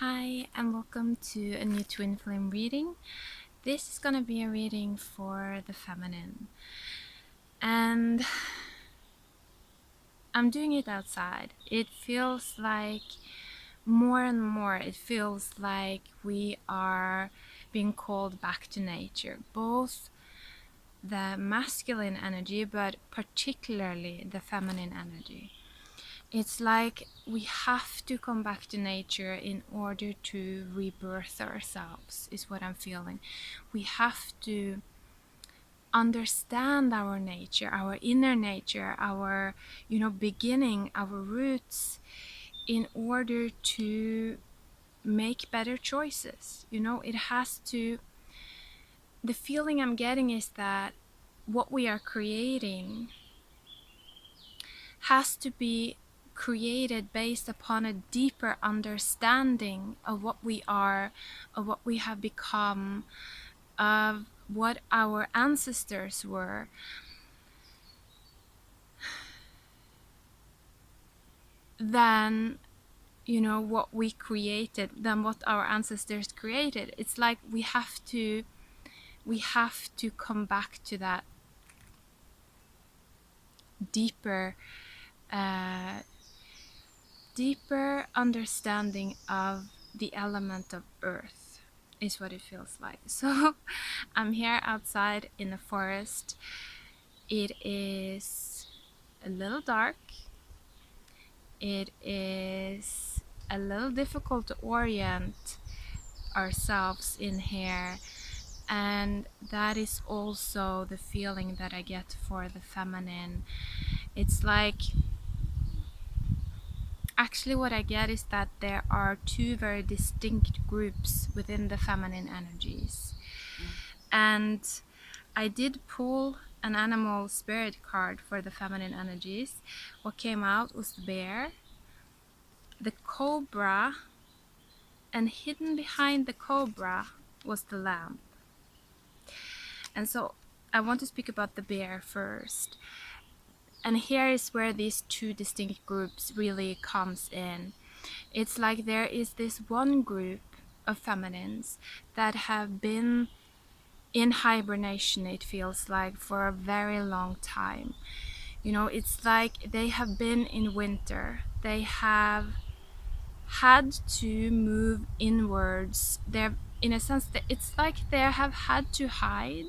Hi, and welcome to a new twin flame reading. This is gonna be a reading for the feminine, and I'm doing it outside. It feels like more and more, it feels like we are being called back to nature, both the masculine energy, but particularly the feminine energy. It's like we have to come back to nature in order to rebirth ourselves, is what I'm feeling. We have to understand our nature, our inner nature, our, beginning, our roots, in order to make better choices. It has to, the feeling I'm getting is that what we are creating has to be created based upon a deeper understanding of what we are, of what we have become, of what our ancestors were, than what we created, than what our ancestors created. It's like we have to come back to that deeper deeper understanding of the element of earth, is what it feels like. So I'm here outside in the forest. It is a little dark. It is a little difficult to orient ourselves in here, and that is also the feeling that I get for the feminine. It's like, actually what I get is that there are two very distinct groups within the feminine energies. And I did pull an animal spirit card for the feminine energies. What came out was the bear, the cobra, and hidden behind the cobra was the lamb. And so I want to speak about the bear first. And here is where these two distinct groups really comes in. It's like there is this one group of feminines that have been in hibernation, it feels like, for a very long time. It's like they have been in winter. They have had to move inwards. They're, in a sense, it's like they have had to hide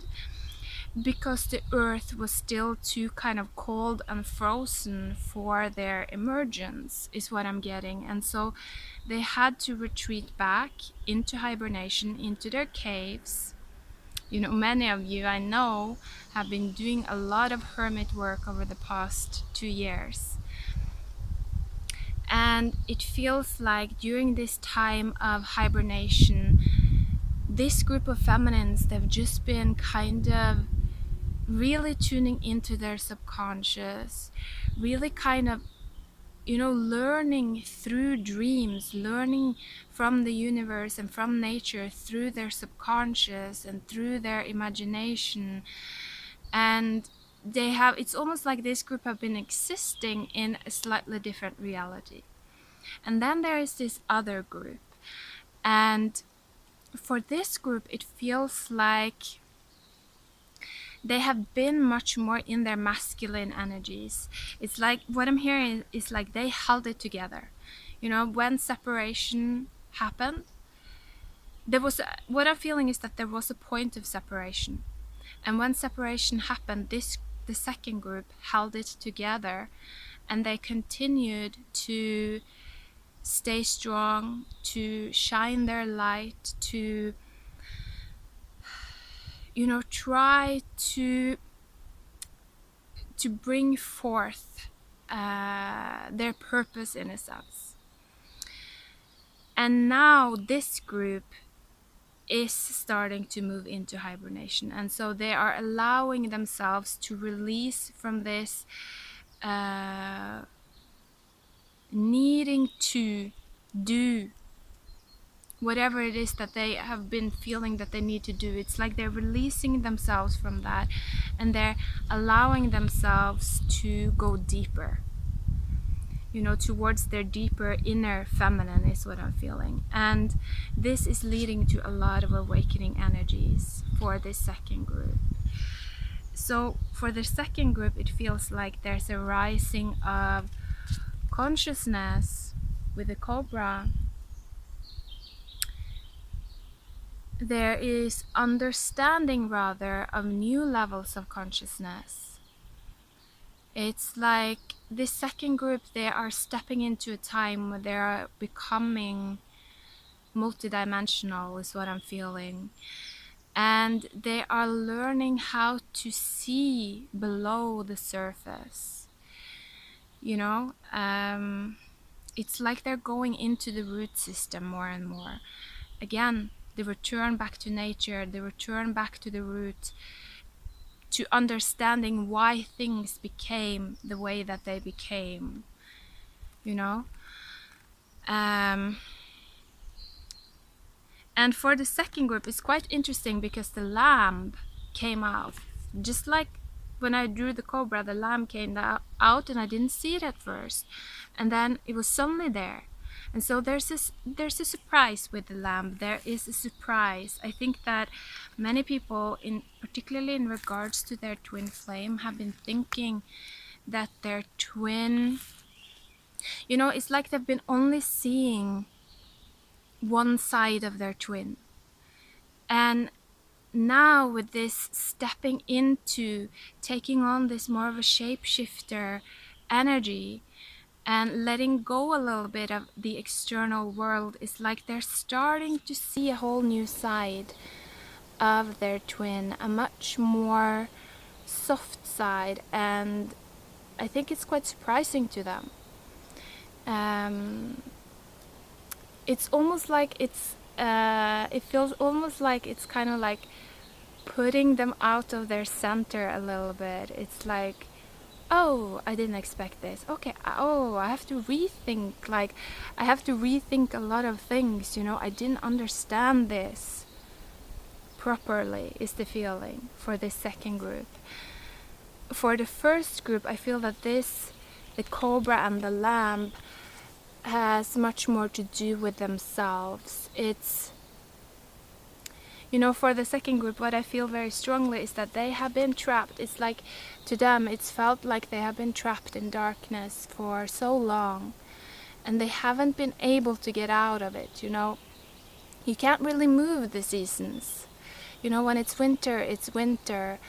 because the earth was still too kind of cold and frozen for their emergence, is what I'm getting. And so they had to retreat back into hibernation, into their caves. Many of you I know have been doing a lot of hermit work over the past 2 years. And it feels like during this time of hibernation, this group of feminines, they've just been kind of really tuning into their subconscious, really kind of, learning through dreams, learning from the universe and from nature through their subconscious and through their imagination. And it's almost like this group have been existing in a slightly different reality. And then there is this other group. And for this group, it feels like they have been much more in their masculine energies. It's like, what I'm hearing is like they held it together. When separation happened, what I'm feeling is that there was a point of separation. And when separation happened, the second group held it together, and they continued to stay strong, to shine their light, to try to bring forth their purpose, in a sense. And now this group is starting to move into hibernation, and so they are allowing themselves to release from this needing to do whatever it is that they have been feeling that they need to do. It's like they're releasing themselves from that, and they're allowing themselves to go deeper. towards their deeper inner feminine is what I'm feeling. And this is leading to a lot of awakening energies for this second group. So for the second group, it feels like there's a rising of consciousness with the cobra. There is understanding, rather, of new levels of consciousness. It's like this second group, they are stepping into a time where they are becoming multidimensional, is what I'm feeling. And they are learning how to see below the surface. It's like they're going into the root system more and more. Again, the return back to nature, the return back to the root, to understanding why things became the way that they became, And for the second group, it's quite interesting because the lamb came out. Just like when I drew the cobra, the lamb came out and I didn't see it at first. And then it was suddenly there. And so there's a surprise with the lamb. There is a surprise. I think that many people, particularly in regards to their twin flame, have been thinking that their twin, it's like they've been only seeing one side of their twin. And now with this stepping into taking on this more of a shapeshifter energy and letting go a little bit of the external world, it's like they're starting to see a whole new side of their twin, a much more soft side, and I think it's quite surprising to them. It's almost like it feels almost like it's kind of like putting them out of their center a little bit. It's like, oh, I didn't expect this. Okay, I have to rethink. I have to rethink a lot of things, I didn't understand this properly, is the feeling for this second group. For the first group, I feel that the cobra and the lamb has much more to do with themselves. It's, for the second group, what I feel very strongly is that they have been trapped. It's like, to them, it's felt like they have been trapped in darkness for so long, and they haven't been able to get out of it, You can't really move the seasons. When it's winter,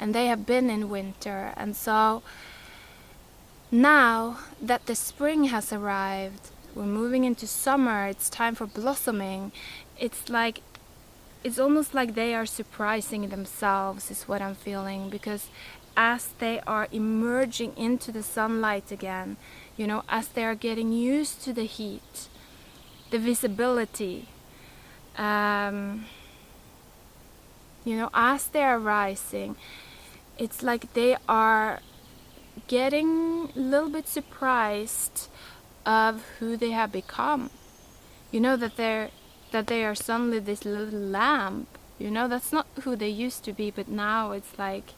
and they have been in winter, and so now that the spring has arrived, we're moving into summer, it's time for blossoming. It's almost like they are surprising themselves, is what I'm feeling, because as they are emerging into the sunlight again, as they are getting used to the heat, the visibility, as they are rising, it's like they are getting a little bit surprised of who they have become. That they are suddenly this little lamb. That's not who they used to be, but now it's like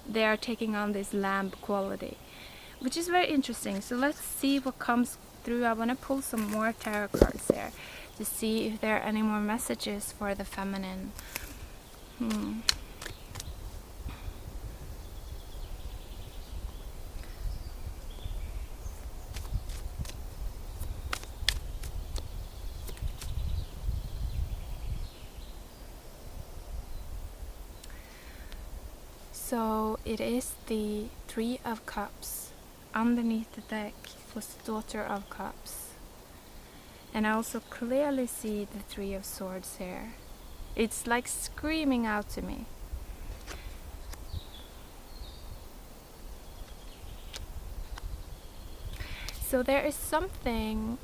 they are taking on this lamb quality, which is very interesting. So let's see what comes through. I want to pull some more tarot cards here to see if there are any more messages for the feminine. So it is the Three of Cups. Underneath the deck was the Daughter of Cups. And I also clearly see the Three of Swords here. It's like screaming out to me. So there is something,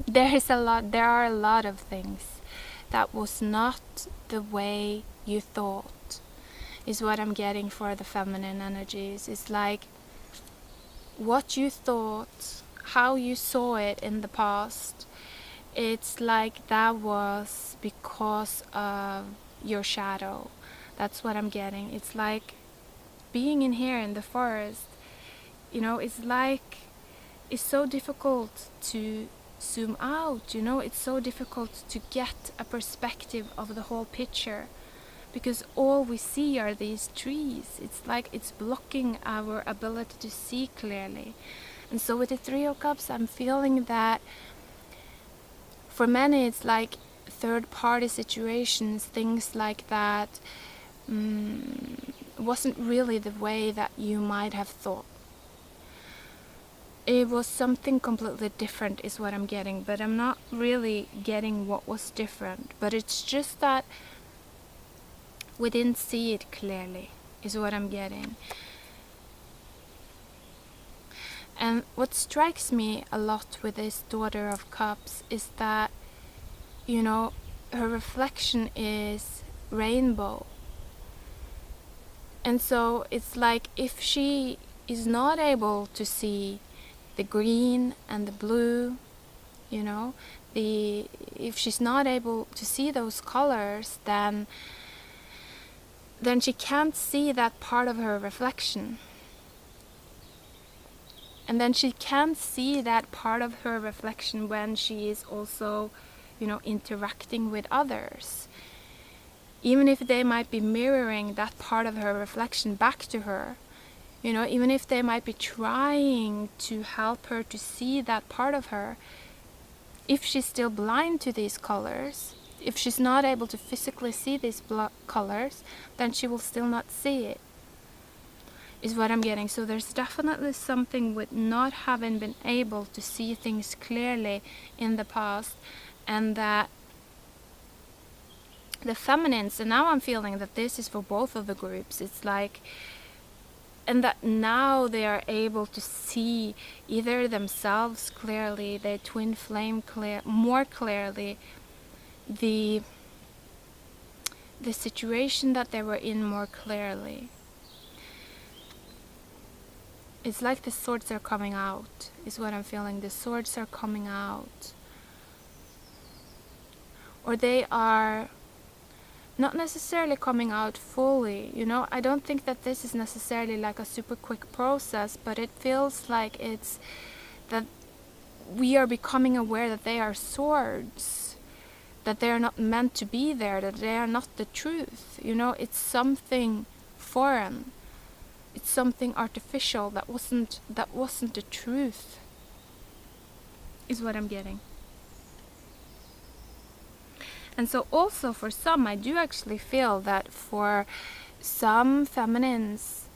there are a lot of things that was not the way you thought, is what I'm getting for the feminine energies. It's like what you thought, how you saw it in the past, it's like that was because of your shadow. That's what I'm getting. It's like being in here in the forest, it's so difficult to zoom out, it's so difficult to get a perspective of the whole picture, because all we see are these trees. It's like it's blocking our ability to see clearly. And so with the Three of Cups, I'm feeling that for many it's like third-party situations, things like that wasn't really the way that you might have thought. It was something completely different is what I'm getting, but I'm not really getting what was different. But it's just that we didn't see it clearly is what I'm getting. And what strikes me a lot with this Daughter of Cups is that, her reflection is rainbow. And so it's like if she is not able to see the green and the blue, if she's not able to see those colors, then she can't see that part of her reflection. And then she can't see that part of her reflection when she is also, interacting with others. Even if they might be mirroring that part of her reflection back to her, even if they might be trying to help her to see that part of her, if she's still blind to these colors, if she's not able to physically see these colors, then she will still not see it, is what I'm getting. So there's definitely something with not having been able to see things clearly in the past, and that the feminines, and now I'm feeling that this is for both of the groups, it's like, and that now they are able to see either themselves clearly, their twin flame more clearly, the situation that they were in more clearly. It's like the swords are coming out, is what I'm feeling. The swords are coming out. Or they are not necessarily coming out fully, I don't think that this is necessarily like a super quick process, but it feels like it's that we are becoming aware that they are swords, that they are not meant to be there, that they are not the truth, it's something foreign, it's something artificial that wasn't the truth, is what I'm getting. And so also for some, I do actually feel that for some feminines,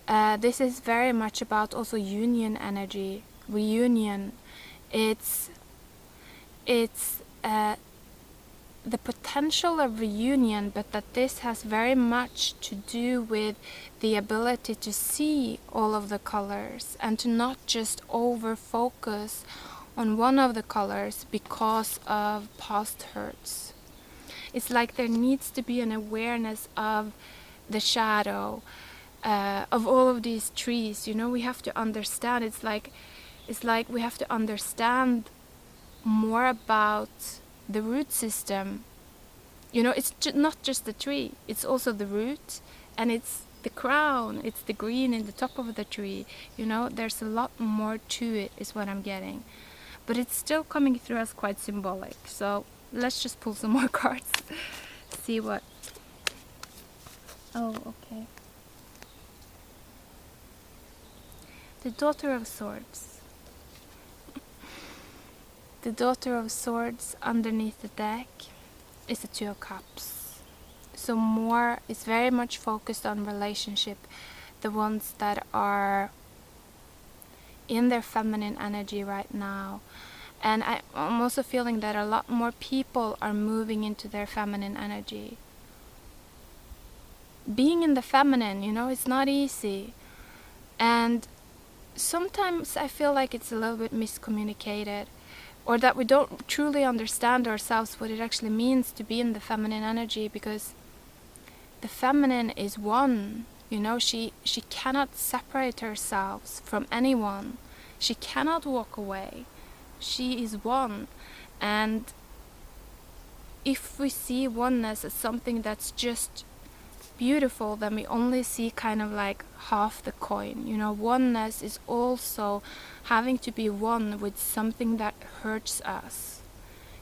this is very much about also union energy, reunion. It's the potential of reunion, but that this has very much to do with the ability to see all of the colors and to not just over focus on one of the colors because of past hurts. It's like there needs to be an awareness of the shadow, of all of these trees. We have to understand. It's like we have to understand more about the root system. It's not just the tree. It's also the root, and it's the crown. It's the green in the top of the tree. There's a lot more to it, is what I'm getting. But it's still coming through as quite symbolic. So let's just pull some more cards. See what... Oh, okay. The Daughter of Swords. The Daughter of Swords underneath the deck is the Two of Cups. So more is very much focused on relationship. The ones that are in their feminine energy right now. And I'm also feeling that a lot more people are moving into their feminine energy. Being in the feminine, it's not easy. And sometimes I feel like it's a little bit miscommunicated, or that we don't truly understand ourselves what it actually means to be in the feminine energy, because the feminine is one. She cannot separate herself from anyone. She cannot walk away. She is one. And if we see oneness as something that's just, beautiful, then we only see kind of like half the coin. You know, oneness is also having to be one with something that hurts us,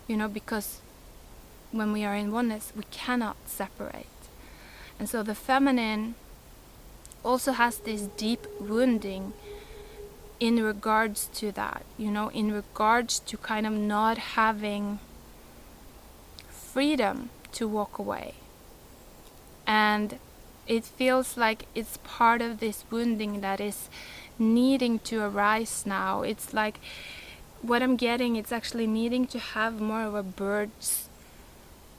you know, because when we are in oneness, we cannot separate. And so the feminine also has this deep wounding in regards to that, you know, in regards to kind of not having freedom to walk away. And it feels like it's part of this wounding that is needing to arise now. It's like what I'm getting, it's actually needing to have more of a bird's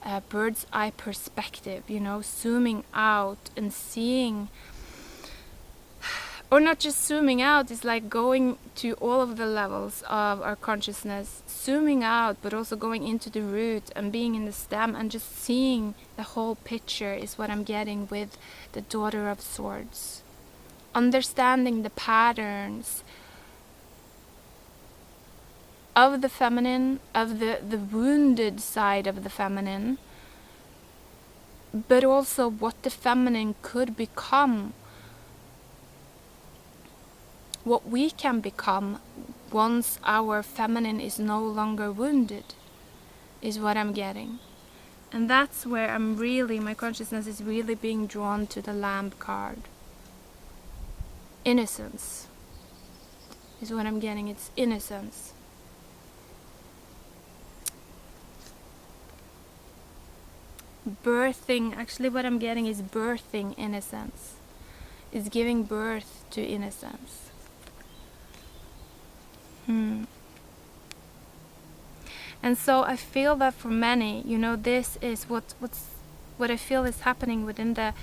eye perspective, you know, zooming out and seeing, or not just zooming out, it's like going to all of the levels of our consciousness, zooming out, but also going into the root and being in the stem and just seeing the whole picture is what I'm getting with the Daughter of Swords. Understanding the patterns of the feminine, of the wounded side of the feminine, but also what the feminine could become, what we can become once our feminine is no longer wounded, is what I'm getting. And that's where my consciousness is really being drawn to the Lamb card. Innocence is what I'm getting. It's innocence. Birthing, actually what I'm getting is birthing innocence. It's giving birth to innocence. And so I feel that for many, you know, this is what I feel is happening within the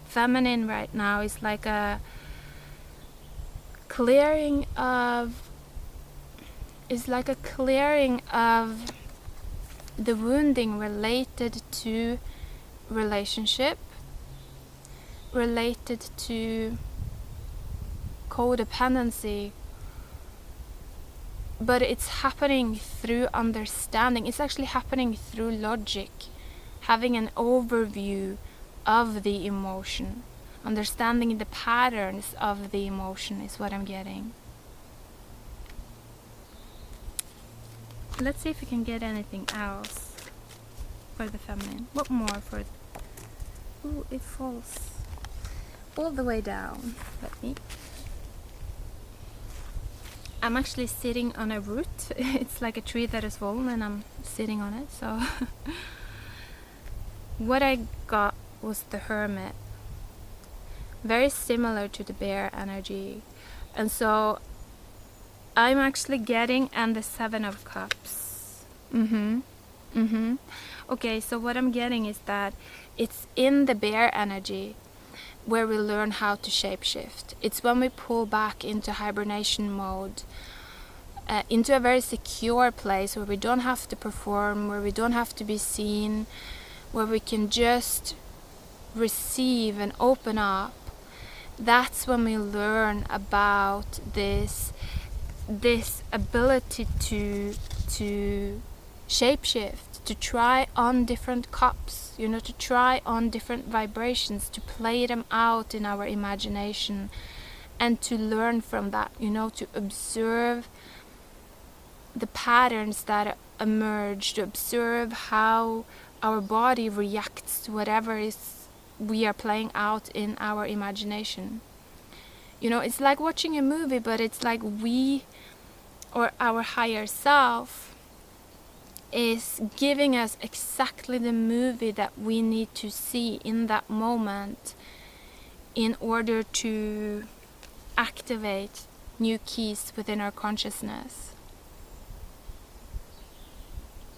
feminine right now, is like a clearing of the wounding related to relationship, related to codependency, but it's happening through understanding. It's actually happening through logic, having an overview of the emotion, understanding the patterns of the emotion is what I'm getting. Let's see if we can get anything else for the feminine. What more for ooh, it falls all the way down. I'm actually sitting on a root. It's like a tree that is fallen and I'm sitting on it. So what I got was the Hermit. Very similar to the Bear energy. And so I'm actually getting, and the Seven of Cups. Okay, so what I'm getting is that it's in the Bear energy where we learn how to shapeshift. It's when we pull back into hibernation mode, into a very secure place where we don't have to perform, where we don't have to be seen, where we can just receive and open up. That's when we learn about this ability to shapeshift, to try on different cups, you know, to try on different vibrations, to play them out in our imagination, and to learn from that, you know, to observe the patterns that emerge, to observe how our body reacts to whatever is we are playing out in our imagination. You know, it's like watching a movie, but it's like we, or our higher self, is giving us exactly the movie that we need to see in that moment in order to activate new keys within our consciousness,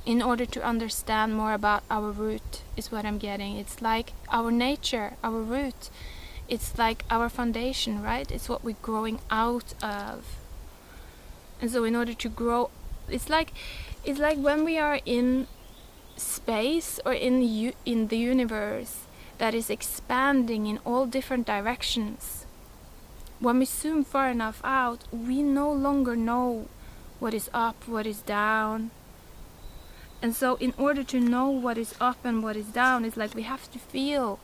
in order to understand more about our root, is what I'm getting. It's like our nature, our root. It's like our foundation, right? It's what we're growing out of. And so in order to grow, it's like when we are in space or in the universe that is expanding in all different directions. When we zoom far enough out, we no longer know what is up, what is down. And so in order to know what is up and what is down, it's like we have to feel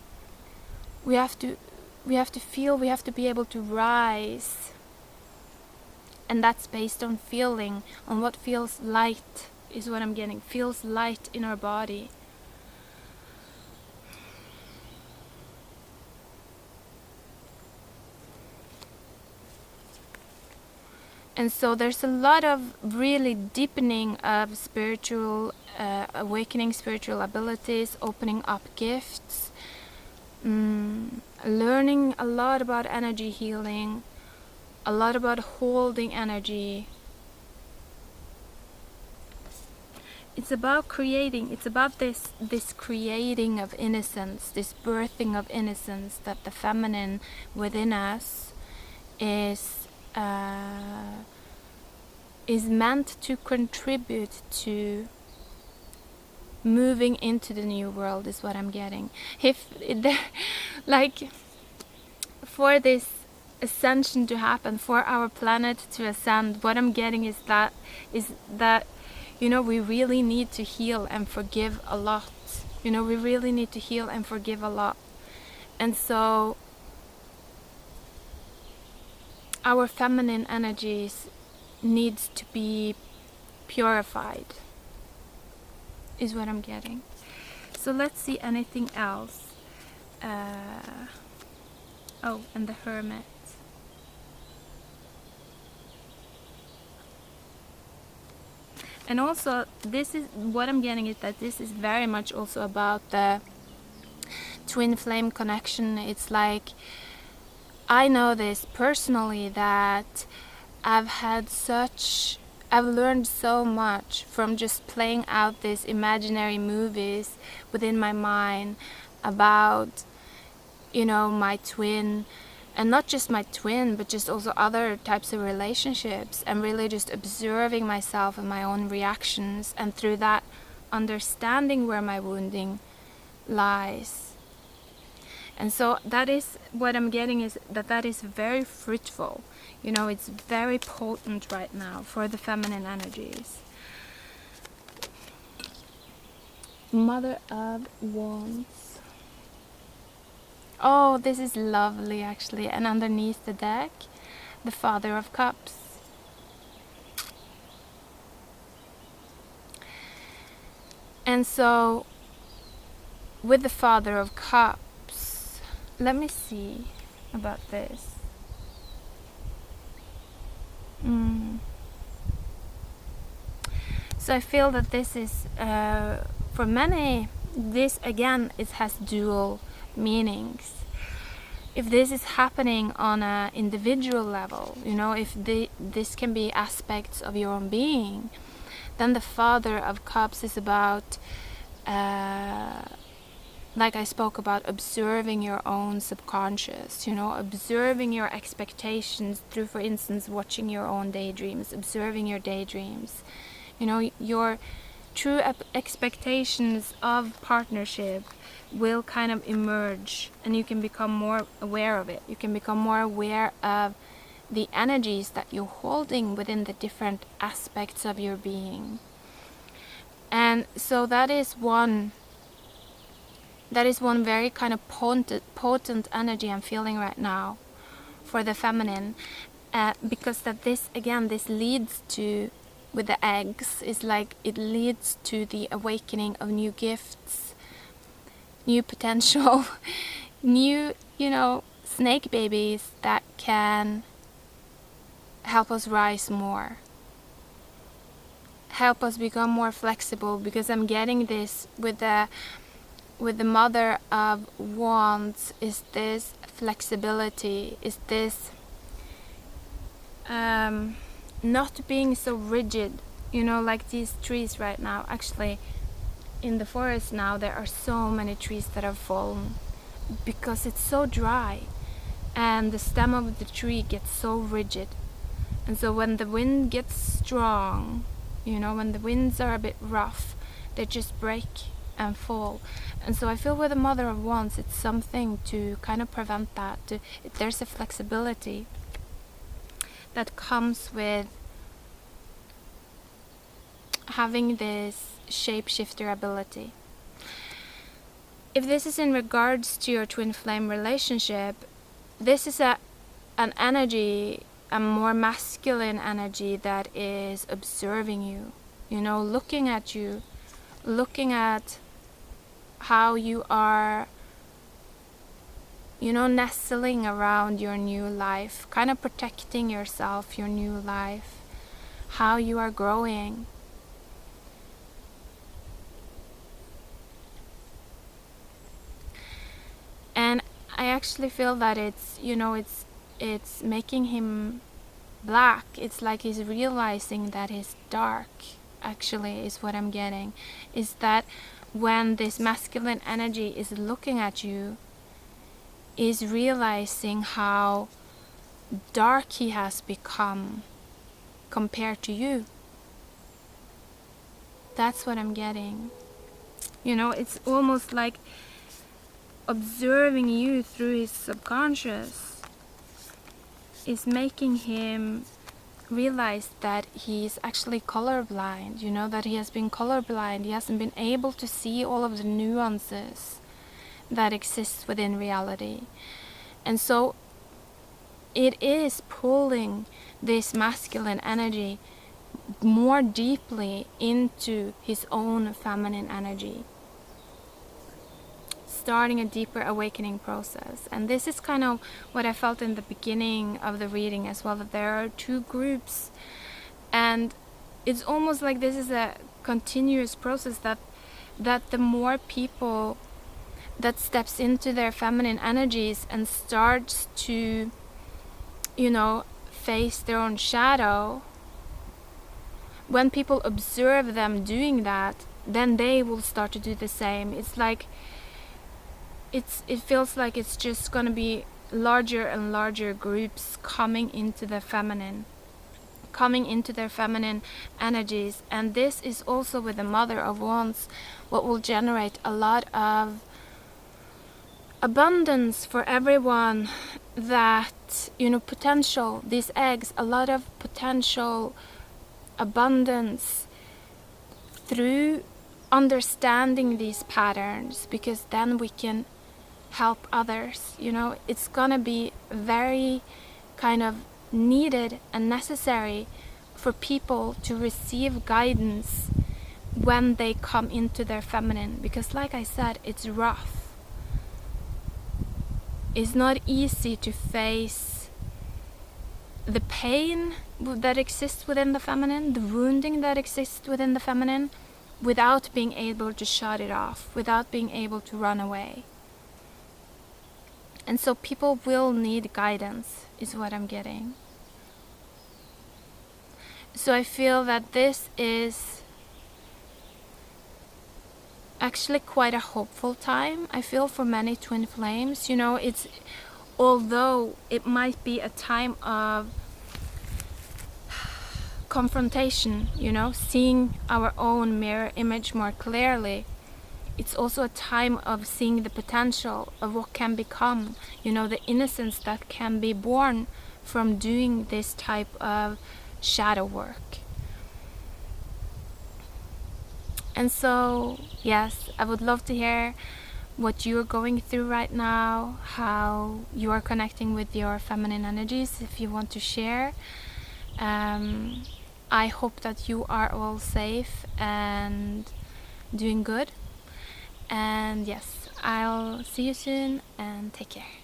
we have to feel, we have to be able to rise. And that's based on feeling, on what feels light, is what I'm getting. Feels light in our body. And so there's a lot of really deepening of spiritual, awakening spiritual abilities, opening up gifts, learning a lot about energy healing, a lot about holding energy. It's about creating, it's about this creating of innocence, this birthing of innocence, that the feminine within us is meant to contribute to moving into the new world, is what I'm getting. If like, for this ascension to happen, for our planet to ascend, what I'm getting is that you know, we really need to heal and forgive a lot. You know, we really need to heal and forgive a lot. And so our feminine energies needs to be purified, is what I'm getting. So let's see anything else. Oh, and the Hermit. And also, this is what I'm getting, is that this is very much also about the twin flame connection. It's like, I know this personally, that I've learned so much from just playing out these imaginary movies within my mind about, you know, my twin. And not just my twin, but just also other types of relationships, and really just observing myself and my own reactions, and through that understanding where my wounding lies. And so that is what I'm getting, is that is very fruitful. You know, it's very potent right now for the feminine energies. Mother of Wands. Oh, this is lovely, actually. And underneath the deck, the Father of Cups. And so, with the Father of Cups, let me see about this. So I feel that this is, for many, this again, it has dual meanings. If this is happening on an individual level, you know, if this can be aspects of your own being, then the Father of Cups is about, like I spoke about, observing your own subconscious, you know, observing your expectations through, for instance, watching your own daydreams, observing your daydreams, you know, your true expectations of partnership will kind of emerge, and you can become more aware of it. You can become more aware of the energies that you're holding within the different aspects of your being. And so that is one very kind of potent energy I'm feeling right now for the feminine, because that this, again, this leads to, with the eggs, is like, it leads to the awakening of new gifts, new potential, new, you know, snake babies that can help us rise more, help us become more flexible. Because I'm getting this with the Mother of Wands, is this flexibility, is this not being so rigid, you know, like these trees right now. Actually, in the forest now, there are so many trees that have fallen because it's so dry, and the stem of the tree gets so rigid. And so when the wind gets strong, you know, when the winds are a bit rough, they just break and fall. And so I feel with the Mother of Wands, it's something to kind of prevent that. There's a flexibility that comes with having this shapeshifter ability. if this is in regards to your twin flame relationship, this is an energy, a more masculine energy that is observing you, you know, looking at you, looking at how you are, you know, nestling around your new life, kind of protecting yourself, your new life, how you are growing. And I actually feel that it's, you know, it's making him black. It's like he's realizing that he's dark, actually, is what I'm getting. Is that when this masculine energy is looking at you, is realizing how dark he has become compared to you. That's what I'm getting. You know, it's almost like observing you through his subconscious is making him realize that he's actually colorblind, you know, that he has been colorblind. He hasn't been able to see all of the nuances that exist within reality. And so it is pulling this masculine energy more deeply into his own feminine energy, starting a deeper awakening process. And this is kind of what I felt in the beginning of the reading as well, that there are two groups, and it's almost like this is a continuous process, that the more people that steps into their feminine energies and starts to, you know, face their own shadow, when people observe them doing that, then they will start to do the same. It's like it feels like it's just going to be larger and larger groups coming into the feminine, coming into their feminine energies. And this is also with the Mother of Wands, what will generate a lot of abundance for everyone, that, you know, potential, these eggs, a lot of potential abundance through understanding these patterns, because then we can help others. You know, it's gonna be very kind of needed and necessary for people to receive guidance when they come into their feminine, because like I said, it's rough. It's not easy to face the pain that exists within the feminine, the wounding that exists within the feminine, without being able to shut it off, without being able to run away. And so people will need guidance, is what I'm getting. So I feel that this is actually quite a hopeful time, I feel, for many twin flames. You know, it's, although it might be a time of confrontation, you know, seeing our own mirror image more clearly, it's also a time of seeing the potential of what can become, you know, the innocence that can be born from doing this type of shadow work. And so, yes, I would love to hear what you're going through right now, how you are connecting with your feminine energies, if you want to share. I hope that you are all safe and doing good. And yes, I'll see you soon, and take care.